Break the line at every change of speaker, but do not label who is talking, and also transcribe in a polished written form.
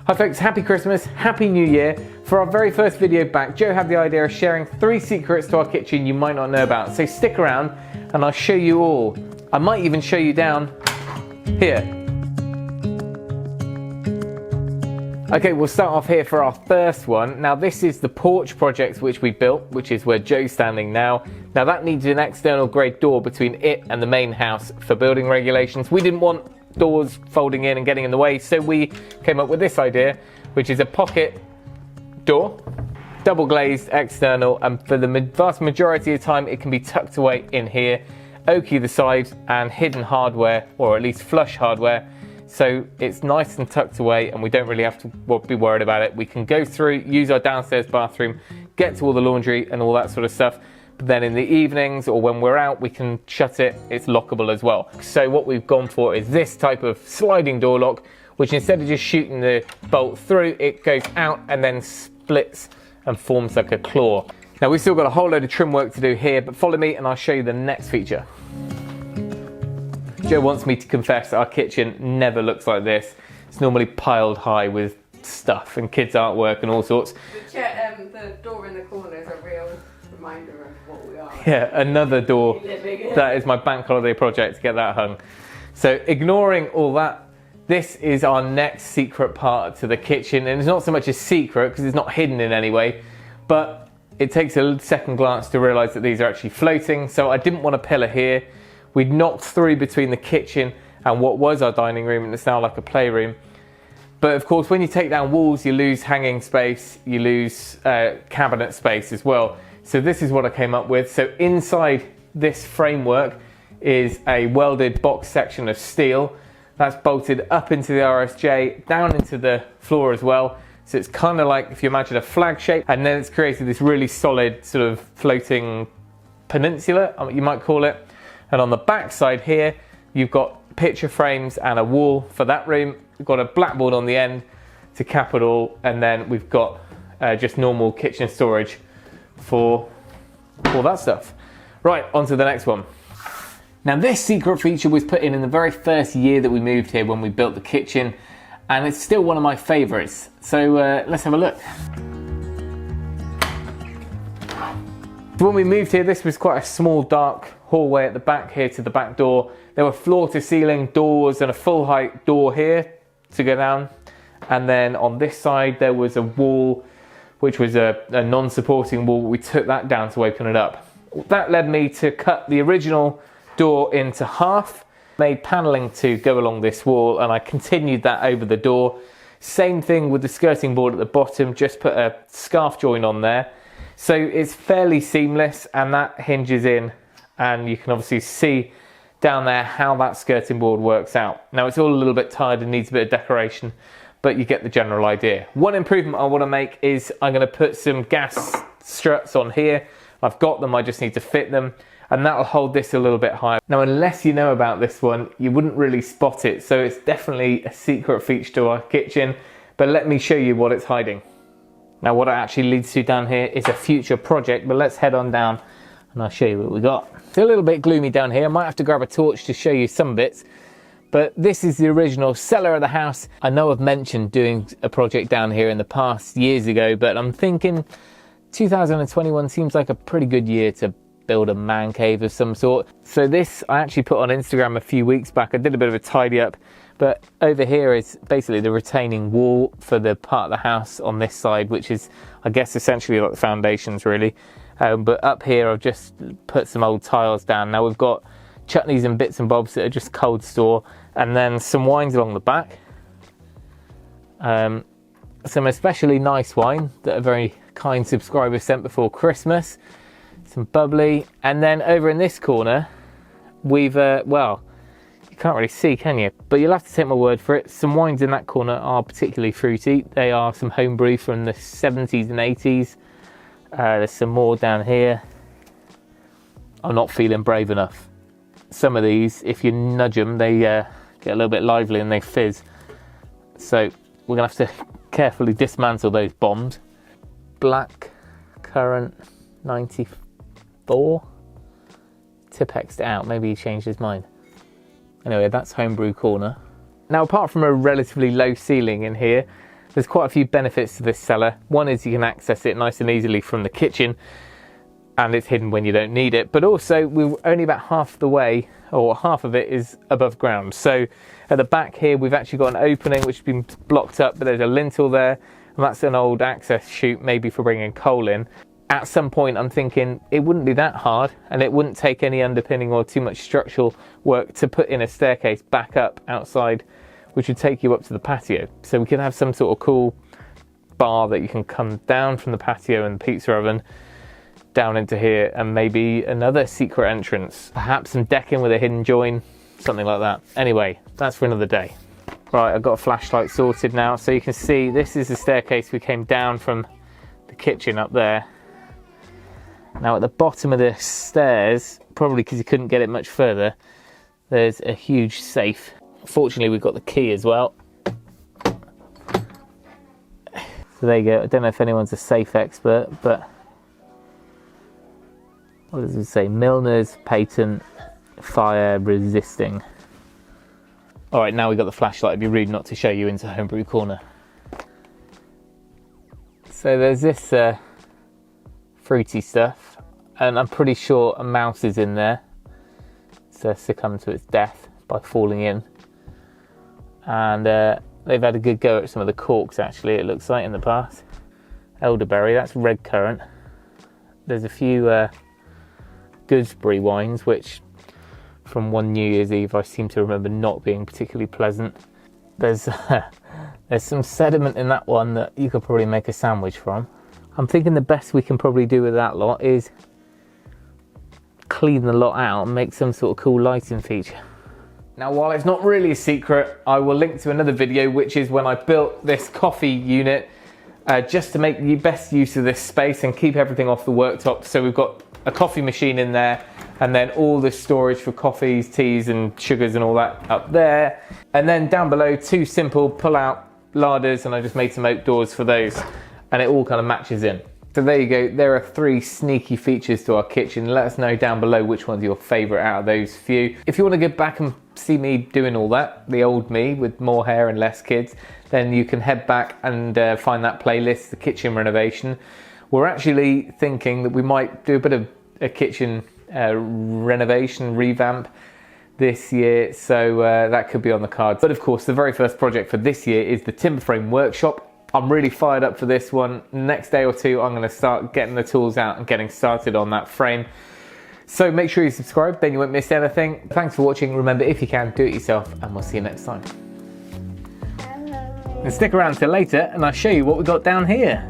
Hi folks, happy Christmas, happy New Year. For our very first video back, Joe had the idea of sharing 3 secrets to our kitchen you might not know about. So stick around and I'll show you all. I might even show you down here. Okay, we'll start off here for our first one. Now this is the porch project which we built, which is where Joe's standing now. Now that needed an external grade door between it and the main house for building regulations. We didn't want doors folding in and getting in the way, so we came up with this idea, which is a pocket door, double glazed external, and for the vast majority of the time it can be tucked away in here, oaky the sides and hidden hardware, or at least flush hardware, so it's nice and tucked away and we don't really have to be worried about it. We can go through, use our downstairs bathroom, get to all the laundry and all that sort of stuff. But then in the evenings or when we're out, we can shut it. It's lockable as well. So what we've gone for is this type of sliding door lock, which instead of just shooting the bolt through, it goes out and then splits and forms like a claw. Now we've still got a whole load of trim work to do here, but follow me and I'll show you the next feature. Joe wants me to confess that our kitchen never looks like this. It's normally piled high with stuff and kids' artwork and all sorts.
The door in the corner is a real reminder of what we are.
Yeah, another door. That is my bank holiday project to get that hung. So ignoring all that, this is our next secret part to the kitchen, and it's not so much a secret because it's not hidden in any way, but it takes a second glance to realise that these are actually floating. So I didn't want a pillar here. We'd knocked through between the kitchen and what was our dining room, and it's now like a playroom. But of course, when you take down walls, you lose hanging space, you lose cabinet space as well. So this is what I came up with. So inside this framework is a welded box section of steel that's bolted up into the RSJ, down into the floor as well. So it's kind of like if you imagine a flag shape, and then it's created this really solid sort of floating peninsula, you might call it. And on the back side here, you've got picture frames and a wall for that room. We've got a blackboard on the end to cap it all, and then we've got just normal kitchen storage for all that stuff. Right, on to the next one. Now this secret feature was put in the very first year that we moved here when we built the kitchen, and it's still one of my favorites. So let's have a look. So when we moved here, this was quite a small dark hallway at the back here to the back door. There were floor to ceiling doors and a full height door here to go down. And then on this side, there was a wall, which was a non-supporting wall. We took that down to open it up. That led me to cut the original door into half, made paneling to go along this wall, and I continued that over the door. Same thing with the skirting board at the bottom, just put a scarf joint on there. So it's fairly seamless, and that hinges in, and you can obviously see down there how that skirting board works out. Now it's all a little bit tired and needs a bit of decoration, but you get the general idea. One improvement I want to make is I'm going to put some gas struts on here. I've got them, I just need to fit them, and that'll hold this a little bit higher. Now unless you know about this one, you wouldn't really spot it, so it's definitely a secret feature to our kitchen, but let me show you what it's hiding. Now what it actually leads to down here is a future project, but let's head on down and I'll show you what we got. It's a little bit gloomy down here. I might have to grab a torch to show you some bits, but this is the original cellar of the house. I know I've mentioned doing a project down here in the past years ago, but I'm thinking 2021 seems like a pretty good year to build a man cave of some sort. So this I actually put on Instagram a few weeks back. I did a bit of a tidy up. But over here is basically the retaining wall for the part of the house on this side, which is, I guess, essentially like the foundations really. But up here I've just put some old tiles down. Now we've got chutneys and bits and bobs that are just cold store, and then some wines along the back. Some especially nice wine that a very kind subscriber sent before Christmas. Some bubbly, and then over in this corner we've, well, you can't really see, can you? But you'll have to take my word for it. Some wines in that corner are particularly fruity. They are some homebrew from the 70s and 80s. There's some more down here. I'm not feeling brave enough. Some of these, if you nudge them, they get a little bit lively and they fizz. So we're gonna have to carefully dismantle those bombs. Black currant 94. Tipexed it out, maybe he changed his mind. Anyway, that's homebrew corner. Now, apart from a relatively low ceiling in here, There's quite a few benefits to this cellar. One is you can access it nice and easily from the kitchen, and it's hidden when you don't need it. But also, we're only about half the way, or half of it is above ground. So at the back here, we've actually got an opening which has been blocked up, but there's a lintel there, and that's an old access chute, maybe for bringing coal in. At some point, I'm thinking it wouldn't be that hard, and it wouldn't take any underpinning or too much structural work to put in a staircase back up outside, which would take you up to the patio. So we could have some sort of cool bar that you can come down from the patio and the pizza oven down into here, and maybe another secret entrance, perhaps some decking with a hidden join, something like that. Anyway, that's for another day. Right, I've got a flashlight sorted now, so you can see this is the staircase we came down from the kitchen up there. Now at the bottom of the stairs, probably because you couldn't get it much further, there's a huge safe. Fortunately, we've got the key as well. So there you go. I don't know if anyone's a safe expert, but what does it say? Milner's patent, fire resisting. All right, now we've got the flashlight. It'd be rude not to show you into Homebrew Corner. So there's this fruity stuff, and I'm pretty sure a mouse is in there. It's succumbed to its death by falling in. And they've had a good go at some of the corks, actually, it looks like, in the past. Elderberry, that's red currant. There's a few gooseberry wines, which from one New Year's Eve I seem to remember not being particularly pleasant. There's some sediment in that one that you could probably make a sandwich from. I'm thinking the best we can probably do with that lot is clean the lot out and make some sort of cool lighting feature. Now, while it's not really a secret, I will link to another video, which is when I built this coffee unit just to make the best use of this space and keep everything off the worktop. So we've got a coffee machine in there, and then all the storage for coffees, teas and sugars and all that up there. And then down below, two simple pull-out larders, and I just made some oak doors for those, and it all kind of matches in. So there you go, there are 3 sneaky features to our kitchen. Let us know down below which one's your favourite out of those few. If you want to get back and see me doing all that, the old me with more hair and less kids, then you can head back and find that playlist, the kitchen renovation. We're actually thinking that we might do a bit of a kitchen renovation, revamp this year, so that could be on the cards. But of course, the very first project for this year is the timber frame workshop. I'm really fired up for this one. Next day or two, I'm going to start getting the tools out and getting started on that frame. So make sure you subscribe, then you won't miss anything. Thanks for watching. Remember, if you can, do it yourself, and we'll see you next time. And stick around till later, and I'll show you what we got down here.